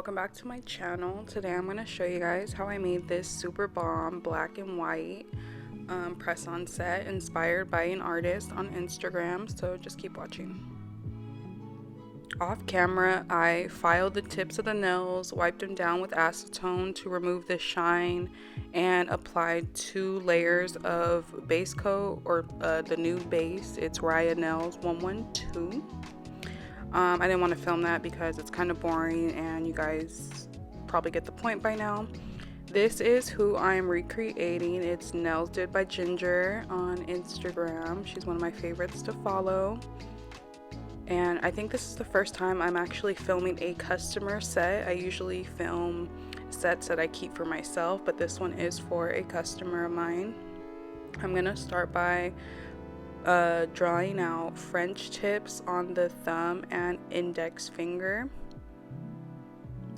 welcome back to my channel. Today I'm going to show you guys how I made this super bomb black and white press-on set inspired by an artist on Instagram, so just keep watching. Off camera, I filed the tips of the nails, wiped them down with acetone to remove the shine, and applied 2 layers of base coat, or the nude base. It's Riya Nails 112. I didn't want to film that because it's kind of boring and you guys probably get the point by now. This is who I'm recreating. It's Nails Did by Ginger on Instagram. She's one of my favorites to follow. And I think this is the first time I'm actually filming a customer set. I usually film sets that I keep for myself, but this one is for a customer of mine. I'm gonna start by drawing out French tips on the thumb and index finger.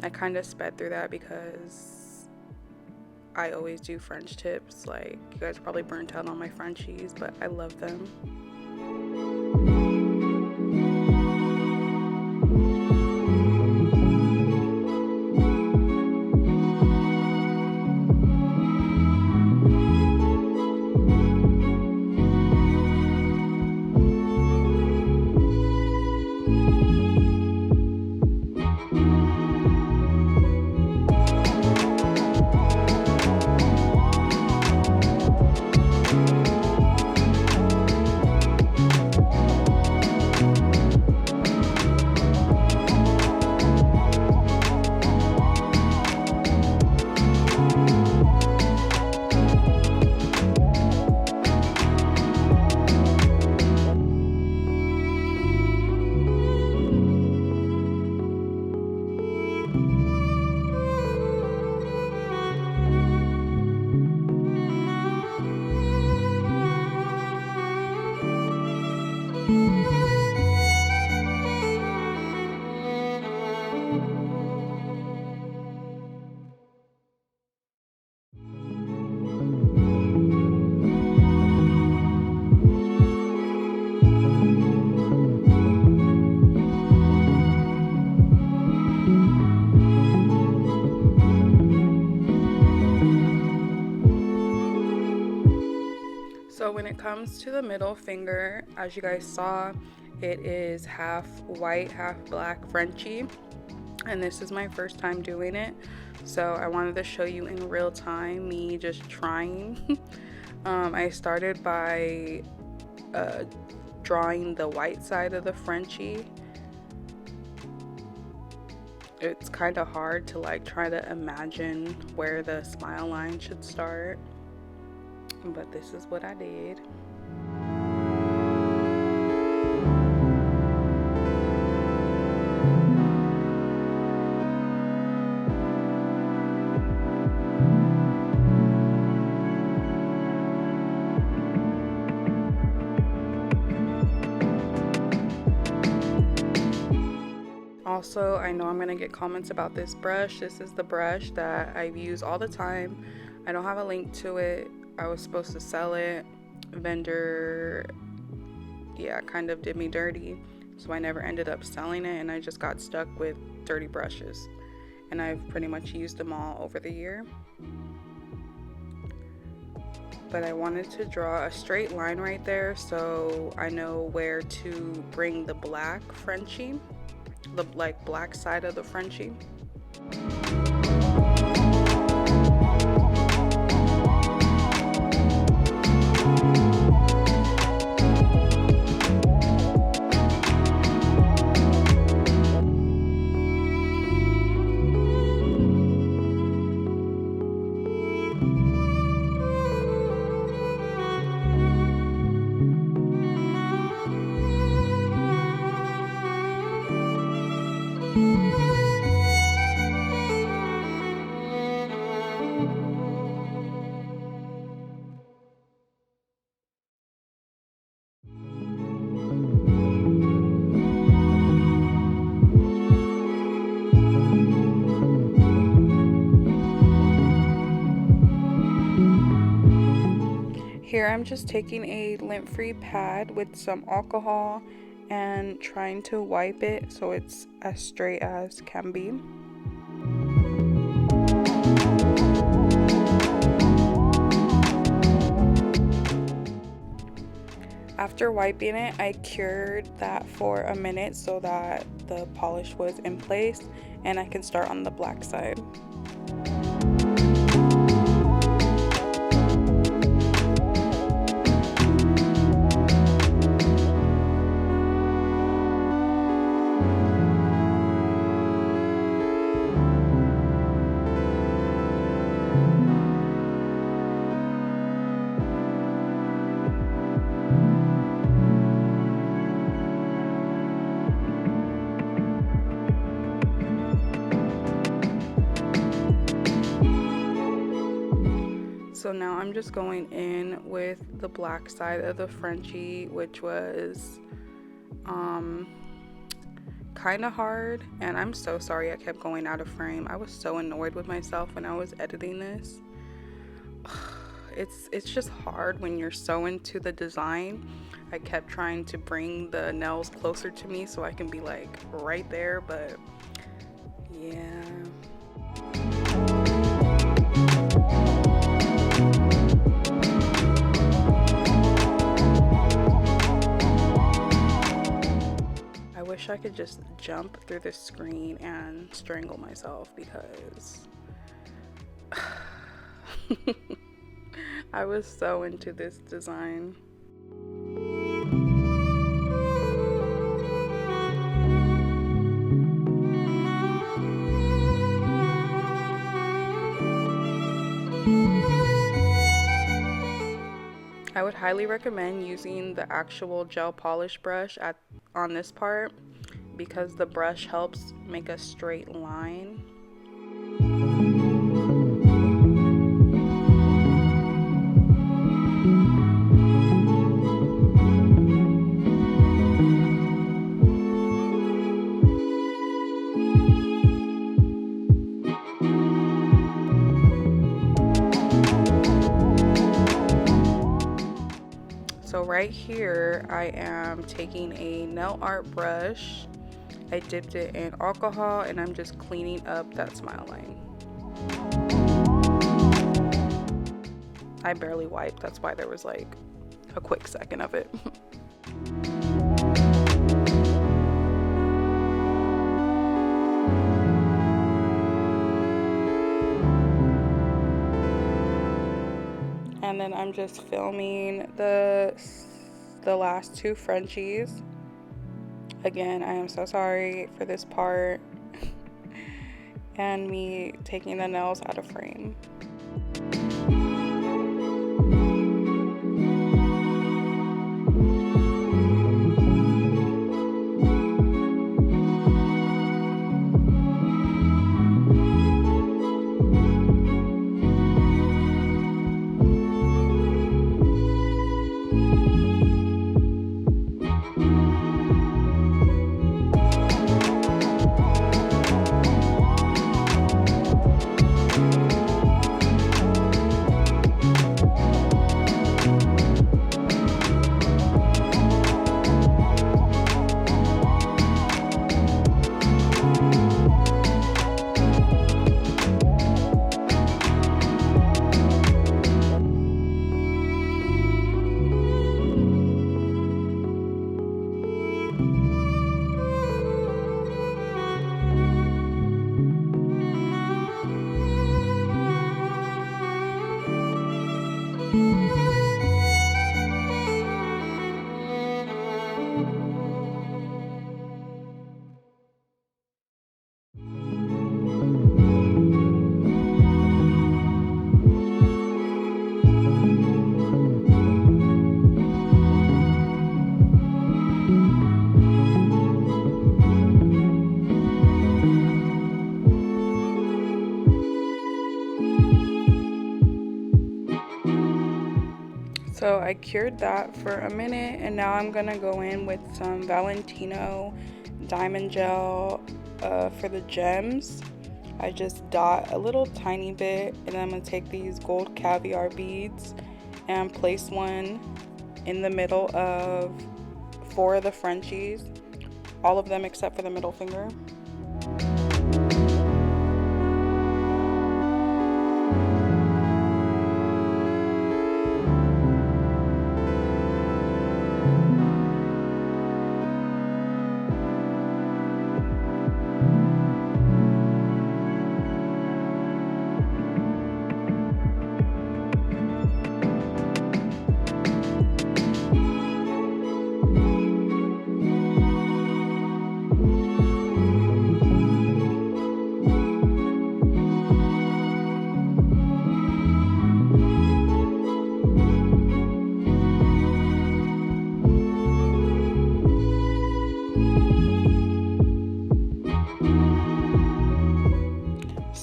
I kind of sped through that because I always do French tips. Like, you guys are probably burnt out on my Frenchies, but I love them. So when it comes to the middle finger, as you guys saw, it is half white, half black Frenchie, and this is my first time doing it, so I wanted to show you in real time me just trying. I started by drawing the white side of the Frenchie. It's kind of hard to like try to imagine where the smile line should start, but this is what I did. Also, I know I'm gonna get comments about this brush. This is the brush that I use all the time. I don't have a link to it. I was supposed to sell it. Vendor, yeah, kind of did me dirty, so I never ended up selling it, and I just got stuck with dirty brushes, and I've pretty much used them all over the year. But I wanted to draw a straight line right there so I know where to bring the black Frenchie, the like black side of the Frenchie. Here I'm just taking a lint-free pad with some alcohol and trying to wipe it so it's as straight as can be. After wiping it, I cured that for a minute so that the polish was in place, and I can start on the black side. So now I'm just going in with the black side of the Frenchie, which was kind of hard, and I'm so sorry I kept going out of frame. I was so annoyed with myself when I was editing this. It's just hard when you're so into the design. I kept trying to bring the nails closer to me so I can be like right there, but yeah. I wish I could just jump through the screen and strangle myself because I was so into this design. I would highly recommend using the actual gel polish brush on this part because the brush helps make a straight line. So right here, I am taking a nail art brush. I dipped it in alcohol and I'm just cleaning up that smile line. I barely wiped, that's why there was like a quick second of it. And then I'm just filming the last two Frenchies. Again, I am so sorry for this part and me taking the nails out of frame. So I cured that for a minute, and now I'm gonna go in with some Valentino diamond gel for the gems. I just dot a little tiny bit, and then I'm gonna take these gold caviar beads and place one in the middle of 4 of the Frenchies, all of them except for the middle finger.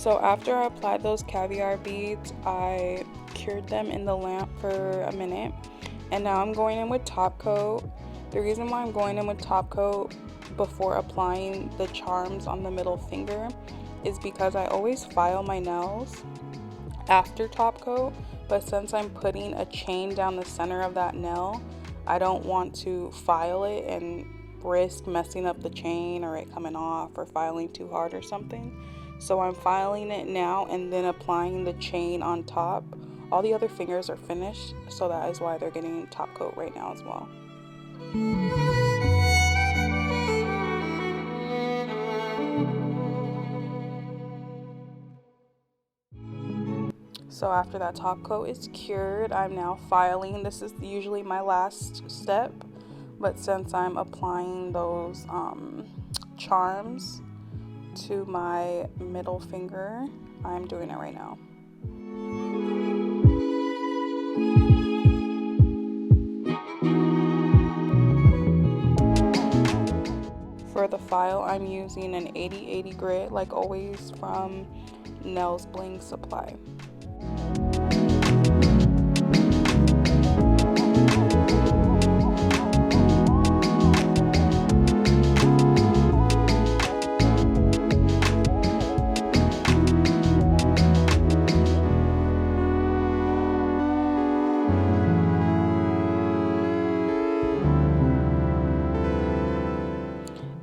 So after I applied those caviar beads, I cured them in the lamp for a minute, and now I'm going in with top coat. The reason why I'm going in with top coat before applying the charms on the middle finger is because I always file my nails after top coat, but since I'm putting a chain down the center of that nail, I don't want to file it and risk messing up the chain or it coming off or filing too hard or something. So I'm filing it now and then applying the chain on top. All the other fingers are finished, so that is why they're getting top coat right now as well. So after that top coat is cured, I'm now filing. This is usually my last step, but since I'm applying those charms to my middle finger, I'm doing it right now. For the file, I'm using an 80/80 grit, like always, from Nails Bling Supply.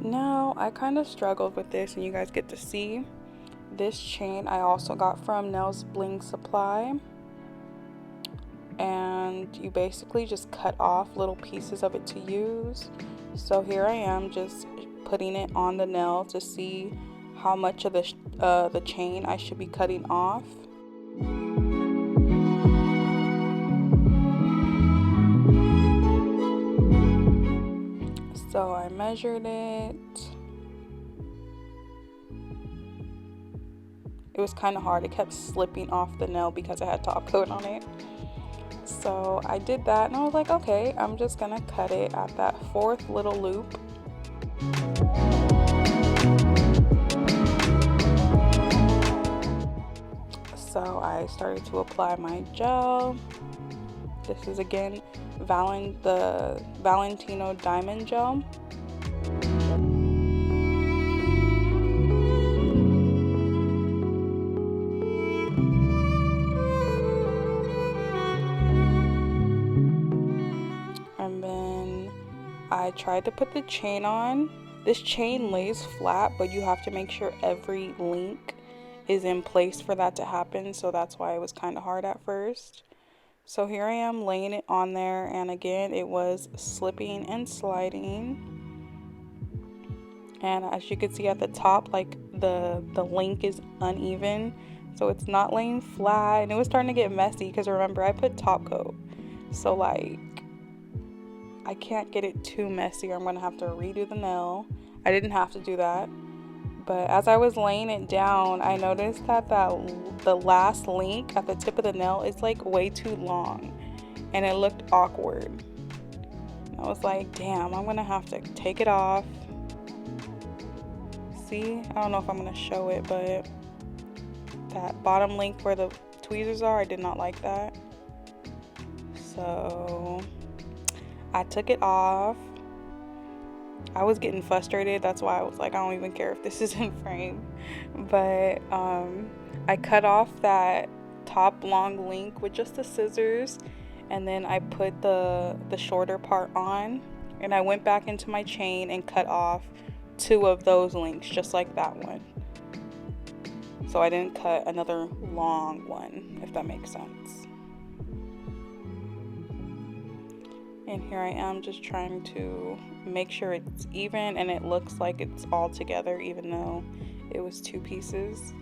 Now, I kind of struggled with this, and you guys get to see. This chain I also got from Nails Bling Supply, and you basically just cut off little pieces of it to use. So here I am just putting it on the nail to see how much of the chain I should be cutting off. So I measured it. It was kind of hard. It kept slipping off the nail because I had top coat on it. So I did that and I was like, okay, I'm just gonna cut it at that fourth little loop. So I started to apply my gel. This is again the Valentino Diamond Gel. And then I tried to put the chain on. This chain lays flat, but you have to make sure every link is in place for that to happen. So that's why it was kind of hard at first. So here I am laying it on there, and again it was slipping and sliding. And as you can see at the top, like the link is uneven, so it's not laying flat, and it was starting to get messy because remember I put top coat, so like I can't get it too messy or I'm gonna have to redo the nail. I didn't have to do that, but as I was laying it down, I noticed that the last link at the tip of the nail is like way too long, and it looked awkward. I was like, damn, I'm gonna have to take it off. See, I don't know if I'm gonna show it, but that bottom link where the tweezers are, I did not like that. So I took it off. I was getting frustrated, that's why I was like, I don't even care if this is in frame. But I cut off that top long link with just the scissors, and then I put the shorter part on, and I went back into my chain and cut off 2 of those links just like that one. So I didn't cut another long one, if that makes sense. And here I am just trying to make sure it's even and it looks like it's all together, even though it was 2 pieces.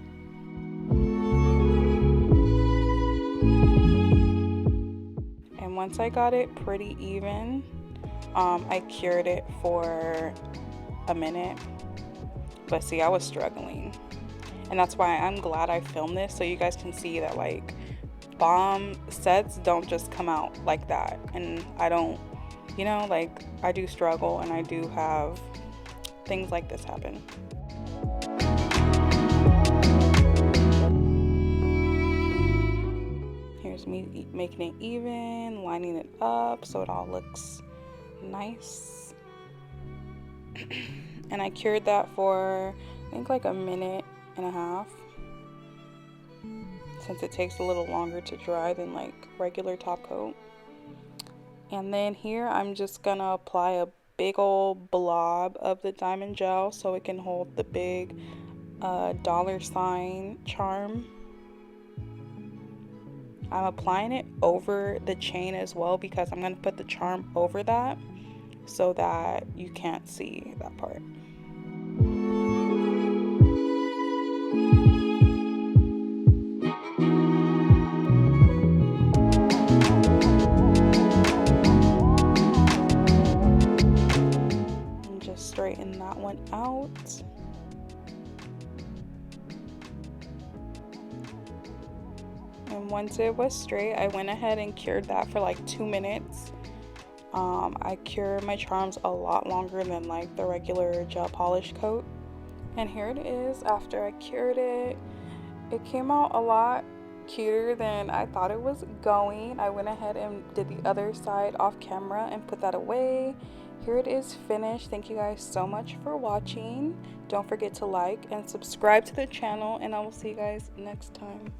And once I got it pretty even, I cured it for a minute. But see, I was struggling, and that's why I'm glad I filmed this, so you guys can see that like bomb sets don't just come out like that. And I don't, you know, like I do struggle and I do have things like this happen. just me making it even, lining it up so it all looks nice. And I cured that for I think like a minute and a half, since it takes a little longer to dry than like regular top coat. And then here I'm just gonna apply a big old blob of the diamond gel so it can hold the big $ charm. I'm applying it over the chain as well because I'm going to put the charm over that so that you can't see that part. And just straighten that one out. And once it was straight, I went ahead and cured that for like 2 minutes. I cure my charms a lot longer than like the regular gel polish coat. And here it is after I cured it. It came out a lot cuter than I thought it was going. I went ahead and did the other side off camera and put that away. Here it is finished. Thank you guys so much for watching. Don't forget to like and subscribe to the channel, and I will see you guys next time.